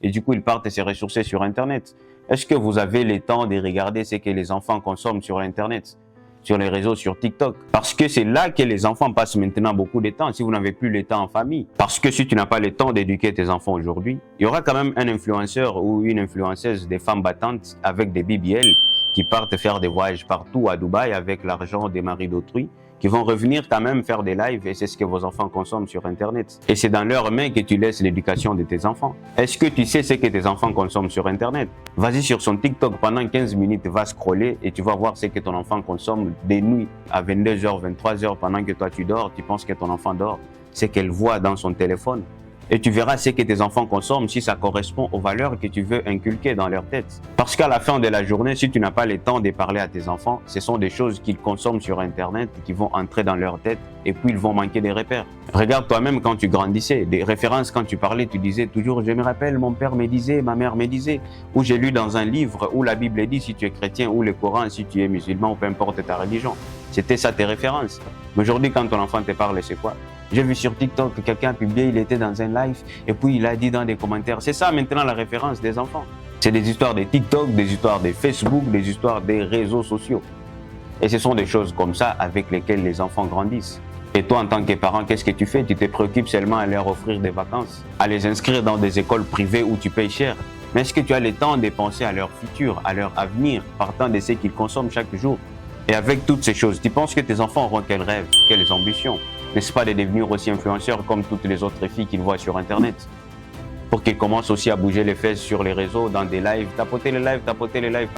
et du coup, ils partent se ressourcer sur Internet. Est-ce que vous avez le temps de regarder ce que les enfants consomment sur Internet, sur les réseaux, sur TikTok? Parce que c'est là que les enfants passent maintenant beaucoup de temps, si vous n'avez plus le temps en famille. Parce que si tu n'as pas le temps d'éduquer tes enfants aujourd'hui, il y aura quand même un influenceur ou une influenceuse des femmes battantes avec des BBL qui partent faire des voyages partout à Dubaï avec l'argent des maris d'autrui, qui vont revenir quand même faire des lives, et c'est ce que vos enfants consomment sur Internet. Et c'est dans leurs mains que tu laisses l'éducation de tes enfants. Est-ce que tu sais ce que tes enfants consomment sur Internet? Vas-y sur son TikTok pendant 15 minutes, va scroller et tu vas voir ce que ton enfant consomme des nuits à 22h, 23h pendant que toi tu dors, tu penses que ton enfant dort. C'est qu'elle voit dans son téléphone. Et tu verras ce que tes enfants consomment si ça correspond aux valeurs que tu veux inculquer dans leur tête. Parce qu'à la fin de la journée, si tu n'as pas le temps de parler à tes enfants, ce sont des choses qu'ils consomment sur Internet qui vont entrer dans leur tête et puis ils vont manquer des repères. Regarde toi-même quand tu grandissais, des références quand tu parlais, tu disais toujours « je me rappelle, mon père me disait, ma mère me disait » ou « j'ai lu dans un livre où la Bible dit si tu es chrétien ou le Coran si tu es musulman ou peu importe ta religion ». C'était ça tes références. Mais aujourd'hui, quand ton enfant te parle, c'est quoi? J'ai vu sur TikTok que quelqu'un a publié, il était dans un live et puis il a dit dans des commentaires. C'est ça maintenant la référence des enfants. C'est des histoires de TikTok, des histoires de Facebook, des histoires des réseaux sociaux. Et ce sont des choses comme ça avec lesquelles les enfants grandissent. Et toi, en tant que parent, qu'est-ce que tu fais? Tu te préoccupes seulement à leur offrir des vacances, à les inscrire dans des écoles privées où tu payes cher. Mais est-ce que tu as le temps de penser à leur futur, à leur avenir, partant de ce qu'ils consomment chaque jour? Et avec toutes ces choses, tu penses que tes enfants auront quels rêves, quelles ambitions? N'est-ce pas de devenir aussi influenceurs comme toutes les autres filles qu'ils voient sur Internet? Pour qu'ils commencent aussi à bouger les fesses sur les réseaux, dans des lives, tapoter les lives, tapoter les lives.